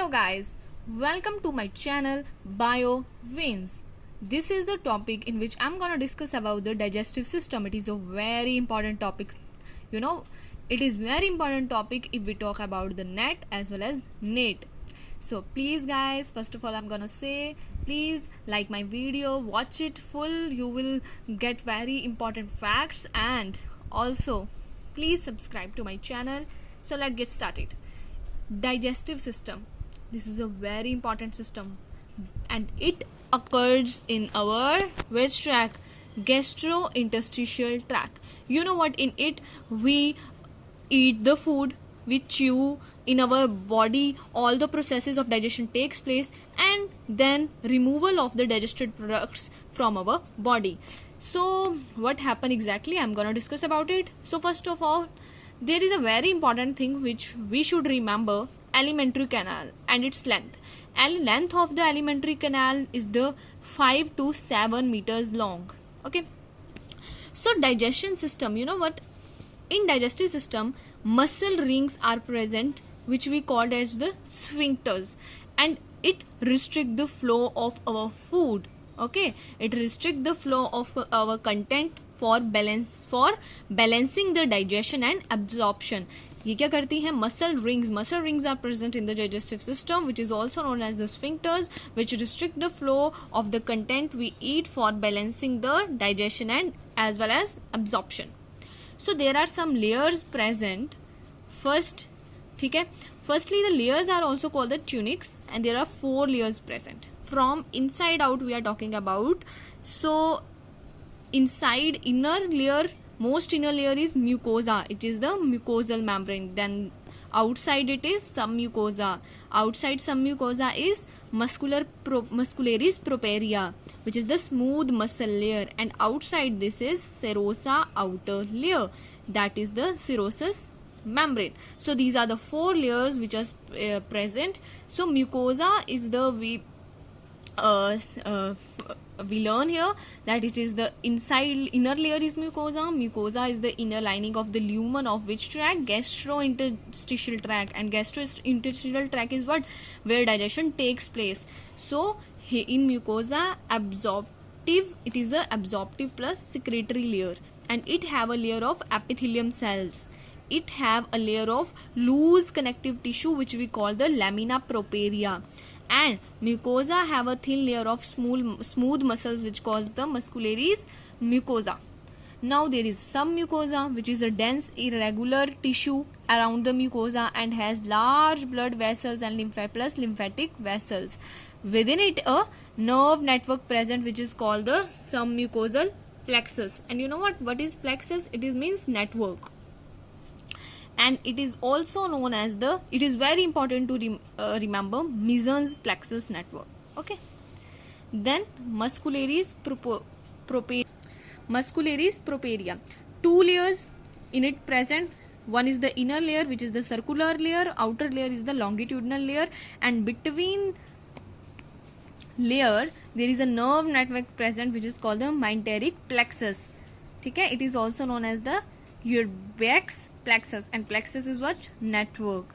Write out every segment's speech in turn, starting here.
Hello guys, welcome to my channel Bio Wins. This is the topic in which I'm gonna discuss about the digestive system. It is a very important topic. You know, it is very important topic if we talk about the net as well as NET. So please guys, first of all I'm gonna say please like my video, watch it full. You will get very important facts, and also please subscribe to my channel. So let's get started. Digestive system, this is a very important system and it occurs in our which tract? Gastrointestinal tract. You know what, in it we eat the food, we chew, in our body all the processes of digestion takes place, and then removal of the digested products from our body. So what happened exactly, I'm gonna discuss about it. So first of all, there is a very important thing which we should remember: alimentary canal and its length. Length of the alimentary canal is the 5 to 7 meters long. Okay, so digestion system, you know what, in digestive system muscle rings are present which we called as the sphincters, and it restrict the flow of our food. Okay, it restrict the flow of our content for balancing the digestion and absorption. ये क्या करती है? Muscle rings are present in the digestive system, which is also known as the sphincters, which restrict the flow of the content we eat for balancing the digestion and as well as absorption. So there are some layers present. First, ठीक है, firstly the layers are also called the tunics, and there are 4 layers present. From inside out we are talking about. So inside, inner layer, most inner layer is mucosa. It is the mucosal membrane. Then outside it is submucosa. Outside submucosa is muscularis properia, which is the smooth muscle layer, and outside this is serosa, outer layer, that is the serous membrane. So these are the 4 layers which are present. So mucosa is the we learn here that it is the inner layer is mucosa is the inner lining of the lumen of which tract? Gastrointestinal tract. And gastrointestinal tract is what? Where digestion takes place. So in mucosa, it is the absorptive plus secretory layer, and it have a layer of epithelium cells. It have a layer of loose connective tissue which we call the lamina propria, and mucosa have a thin layer of smooth muscles which calls the muscularis mucosa. Now there is submucosa, which is a dense irregular tissue around the mucosa and has large blood vessels and lymphatic vessels. Within it a nerve network present which is called the submucosal plexus. And you know what is plexus? It is means network, and it is also known as the, it is very important to remember, Meeson's plexus network. Okay, then muscularis properia, 2 layers in it present. One is the inner layer which is the circular layer, outer layer is the longitudinal layer, and between layer there is a nerve network present which is called the mesenteric plexus. ठीक है, it is also known as the Urbach's plexus, and plexus is what? Network.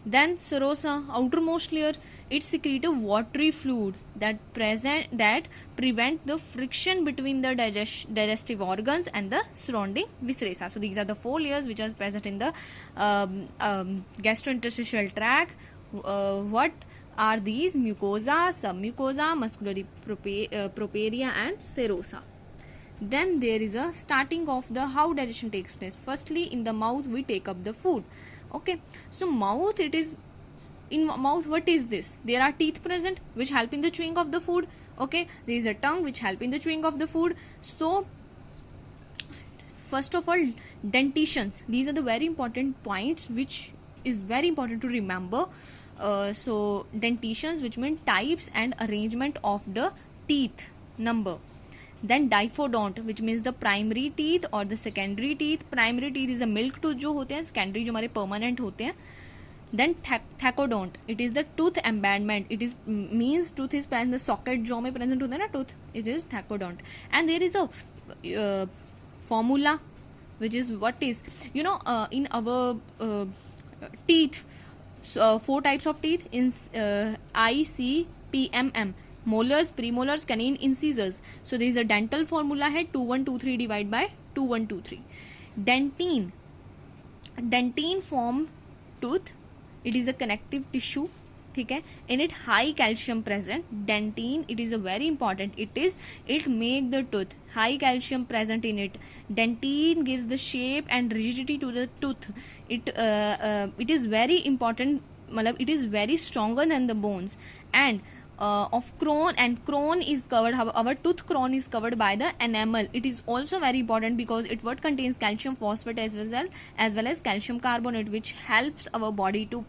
Then serosa, outermost layer, it secretes a watery fluid that prevent the friction between the digestive organs and the surrounding viscera. So these are the 4 layers which are present in the gastrointestinal tract. What are these? Mucosa, submucosa, musculari properia, and serosa. Then there is a starting of the how digestion takes place. Firstly, in the mouth we take up the food. Okay, so mouth, it is in mouth, what is this? There are teeth present which help in the chewing of the food. Okay, there is a tongue which help in the chewing of the food. So first of all, dentitions, these are the very important points which is very important to remember. So dentitions, which mean types and arrangement of the teeth number. Then diphodont, which means the primary teeth or the secondary teeth. Primary teeth is the milk tooth जो होते हैं, secondary जो हमारे permanent होते हैं. Then thecodont, it is the tooth embedment. It is means tooth is present, the socket jaw में present होता है ना tooth, it is thecodont. And there is a formula which is what is, in our teeth, 4 types of teeth in ICPMM, molars, premolars, canine, incisors. So there is a dental formula है 2123 divided by 2123. Dentine form tooth, it is a connective tissue, ठीक है, in it high calcium present. Dentine, it is a very important, it make the tooth high calcium present in it. Dentine gives the shape and rigidity to the tooth. It is very important, मतलब it is very stronger than the bones. And of crown, and crown is covered, our tooth crown is covered by the enamel. It is also very important because it what contains calcium phosphate as well as calcium carbonate, which helps our body to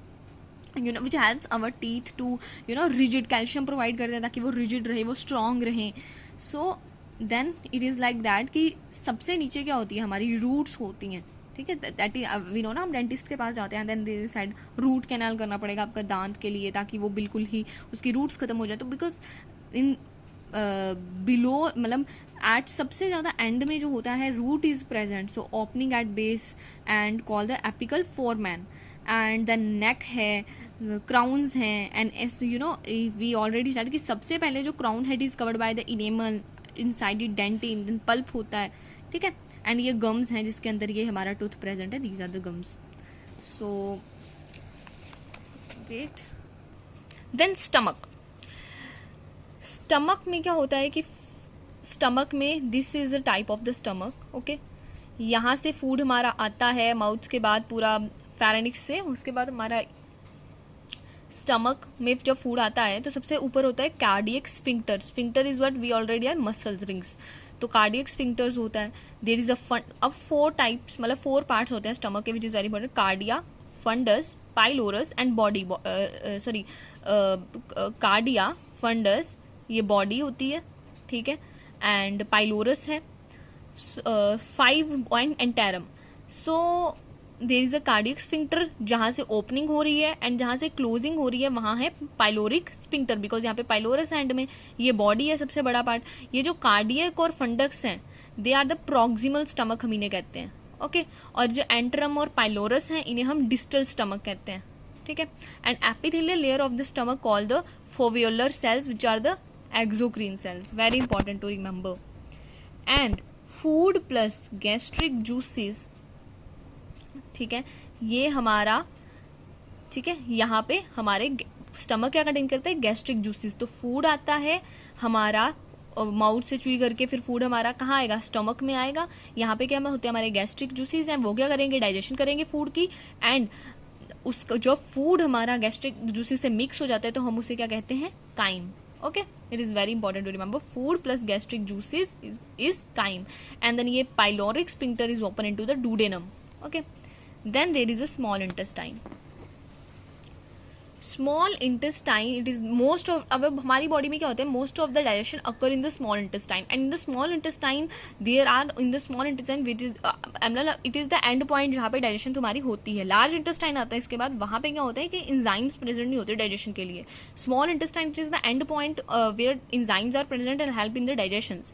which helps our teeth to rigid. Calcium provide करता है ताकि वो rigid रहे, वो strong रहे. So then it is like that कि सबसे नीचे क्या होती है, हमारी roots होती हैं, ठीक है. दैट वी नो ना, हम डेंटिस्ट के पास जाते हैं, then they side root canal करना पड़ेगा आपका दांत के लिए ताकि वो बिल्कुल ही उसकी रूट्स खत्म हो जाए. तो बिकॉज इन बिलो, मतलब एट सबसे ज़्यादा एंड में जो होता है root is present. So opening at base end call the apical foramen. And the neck है, क्राउन्स हैं, and as we already start कि सबसे पहले जो crown head is covered by the enamel, inside it dentin, then pulp होता है, ठीक है. एंड ये गम्स हैं जिसके अंदर ये हमारा टूथ प्रेजेंट है. These are the gums. So wait, then stomach. Stomach में क्या होता है कि स्टमक में this is the type of the stomach. Okay, यहाँ से फूड हमारा आता है माउथ के बाद पूरा फेरेनिक्स से, उसके बाद हमारा स्टमक में जब फूड आता है तो सबसे ऊपर होता है cardiac sphincter. Sphincter is what we already are muscles rings. तो कार्डियक स्फिंक्टर्स होता है. देयर इज अब 4 टाइप्स, मतलब 4 पार्ट्स होते हैं स्टमक के, which is very important. Cardia, fundus, pylorus and body. Sorry, cardia, fundus ये बॉडी होती है, ठीक है, एंड पाइलोरस है, 5 point antrum. So there is a cardiac sphincter जहाँ से ओपनिंग हो रही है, एंड जहाँ से क्लोजिंग हो रही है वहाँ है पाइलोरिक स्फिंक्टर, बिकॉज यहाँ पे पाइलोरस एंड में ये बॉडी है सबसे बड़ा पार्ट. ये जो कार्डियक और फंडक्स हैं they are the proximal stomach हम इन्हें कहते हैं. ओके, और जो एंटरम और पाइलोरस हैं इन्हें हम डिस्टल स्टमक कहते हैं, ठीक है. And epithelial layer of the stomach called the foveolar cells which are the exocrine cells. Very important to remember. And food plus gastric juices, ठीक है, ये हमारा, ठीक है, यहाँ पे हमारे स्टमक क्या कंटेन करता है, गैस्ट्रिक जूसेस. तो फूड आता है हमारा माउथ से चुई करके, फिर फूड हमारा कहाँ आएगा, स्टमक में आएगा. यहाँ पे क्या होते हैं हमारे गैस्ट्रिक जूसेस हैं, वो क्या करेंगे, डाइजेशन करेंगे फूड की. एंड उसका जो फूड हमारा गैस्ट्रिक जूसेस से मिक्स हो जाता है तो हम उसे क्या कहते हैं, chyme. Okay, it is very important to remember. Food plus gastric juices is chyme. And then ये pyloric sphincter is open into the duodenum. Okay, then there is a small intestine. Small intestine, it is most of, अब हमारी body में क्या होता है, most of the digestion occur in the small intestine, and in the small intestine there are, in the small intestine which is it is the end point जहाँ पे digestion तुम्हारी होती है. large intestine आता है इसके बाद, वहाँ पे क्या होता है कि enzymes present नहीं होते digestion के लिए. small intestine it is the end point where enzymes are present and help in the digestions.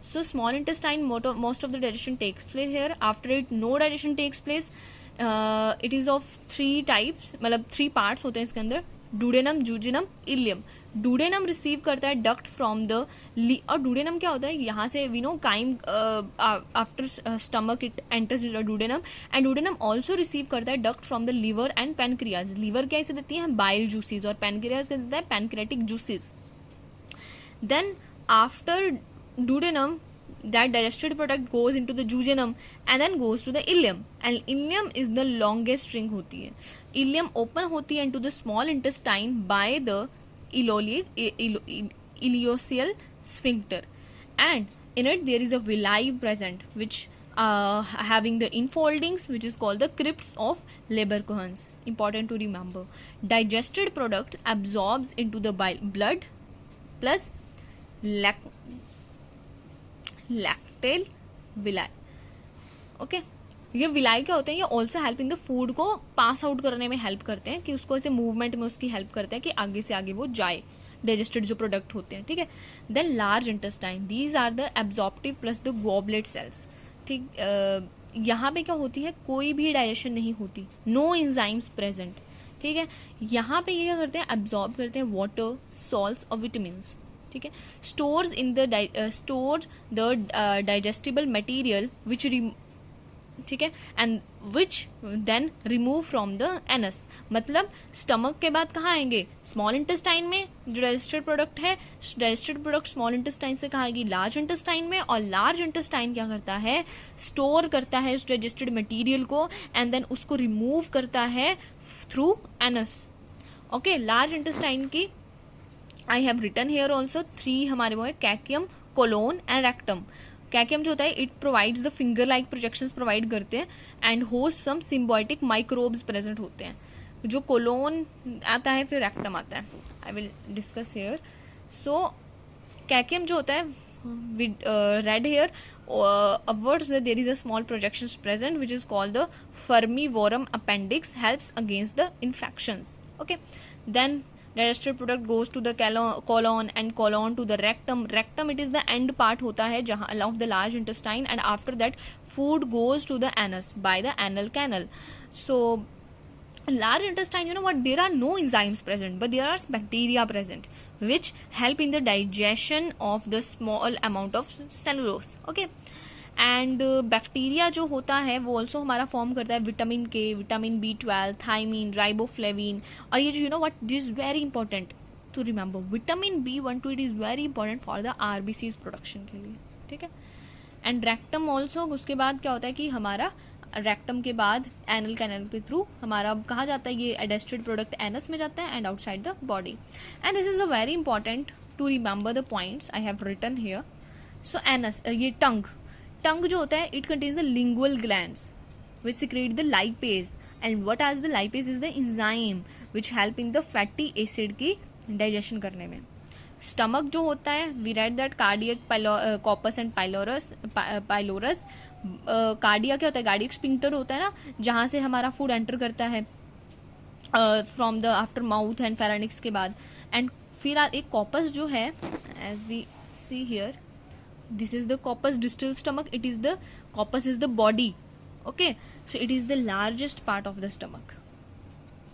So small intestine most of the digestion takes place here. After it no digestion takes place. It is of 3 types, मतलब 3 parts होते हैं इसके अंदर. Duodenum, jejunum, ileum. Duodenum receive करता है duct from the और duodenum क्या होता है, यहाँ से we know chyme after stomach it enters duodenum. And duodenum also receive करता है duct from the liver and pancreas. Liver क्या इसे देती है, बाइल जूसेस, और पैनक्रियाज क्या देता है, pancreatic juices. Then after duodenum, that digested product goes into the jejunum and then goes to the ileum, and ileum is the longest string होती है. ileum open होती है into the small intestine by the ileocecal sphincter, and in it there is a villi present which having the infoldings which is called the crypts of Leberkuhns. Important to remember. Digested product absorbs into the blood plus lacteal villi. Okay, ये villi क्या होते हैं, ये also help in the food को pass out करने में help करते हैं, कि उसको ऐसे मूवमेंट में उसकी हेल्प करते हैं कि आगे से आगे वो जाए, डाइजेस्टेड जो प्रोडक्ट होते हैं, ठीक है. Then large intestine, these are the absorptive plus the goblet cells. ठीक, यहाँ पे क्या होती है, कोई भी डाइजेशन नहीं होती, नो एंजाइम्स प्रेजेंट. ठीक है, यहाँ पे ये क्या करते हैं, एब्जॉर्ब करते हैं वाटर, सॉल्ट्स और विटामिन्स, ठीक है. Stores in the store the digestible material which, ठीक है, and which then remove from the anus. मतलब स्टमक के बाद कहाँ आएंगे, स्मॉल इंटेस्टाइन में. जो डाइजेस्टेड प्रोडक्ट है, डाइजेस्टेड प्रोडक्ट स्मॉल इंटेस्टाइन से कहाँ आएगी, लार्ज इंटेस्टाइन में. और लार्ज इंटेस्टाइन क्या करता है, स्टोर करता है उस डाइजेस्टेड मटेरियल को एंड देन उसको रिमूव करता है through anus. Okay, large intestine की I have written here also 3 हमारे वो है, caecum, colon and rectum. Caecum जो होता है, it provides the finger like projections provide करते हैं and host some symbiotic microbes present होते हैं. जो कोलोन आता है, फिर रेक्टम आता है, I will discuss here. So caecum जो होता है with red hair upwards there is a small projections present which is called the fermivorum appendix, helps against the infections. Okay, then digestive product goes to the colon and colon to the rectum. Rectum it is the end part होता है जहाँ along the large intestine, and after that food goes to the anus by the anal canal. So large intestine, you know what, there are no enzymes present but there are bacteria present which help in the digestion of the small amount of cellulose. Okay, and bacteria जो होता है वो also हमारा form करता है vitamin के, vitamin B12, thymine, riboflavin. और ये जो you know what this is very important to remember, vitamin B12 it is very important for the RBCs production के लिए, ठीक है. एंड रेक्टम ऑल्सो, उसके बाद क्या होता है कि हमारा रेक्टम के बाद एनल कैनल के थ्रू हमारा कहाँ जाता है, ये डाइजेस्टेड प्रोडक्ट एनस में जाता है and outside the body. And this is a very important to remember the points I have written here. So anus, ये टंग जो होता है, it contains the lingual glands which secrete the lipase, and what as the lipase is the enzyme which help in the fatty acid की digestion करने में. Stomach जो होता है, we read that cardiac, corpus and pylorus. Cardia क्या होता है, cardiac sphincter होता है ना, जहाँ से हमारा फूड एंटर करता है from the after mouth and pharynx के बाद. एंड फिर एक कॉपस जो है, as we see here, this is the corpus distal stomach, it is the corpus is the body. Okay, so it is the largest part of the stomach.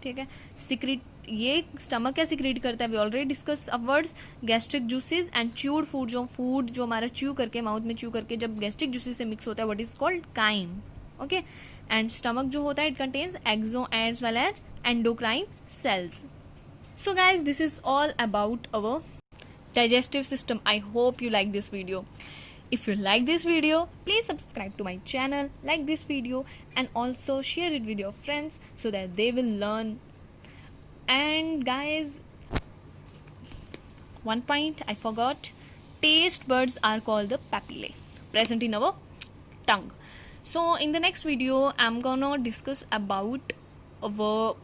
ठीक है, secrete, ये स्टमक क्या सिक्रेट करता है, we already discuss upwards, gastric juices and chewed food जो हमारा chew करके, mouth में च्यू करके जब गैस्ट्रिक जूसेस से मिक्स होता है, what is called chyme. Okay, and stomach जो होता है, it contains exo as well as endocrine cells. So guys, this is all about our digestive system. I hope you like this video. If you like this video, please subscribe to my channel, like this video, and also share it with your friends so that they will learn. And guys, one point I forgot, taste buds are called the papillae, present in our tongue. So in the next video I'm gonna discuss about our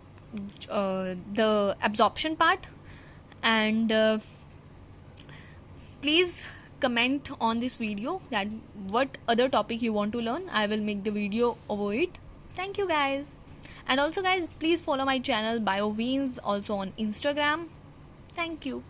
the absorption part, and please comment on this video that what other topic you want to learn. I will make the video over it. Thank you guys. And also guys, please follow my channel BioVeens also on Instagram. Thank you.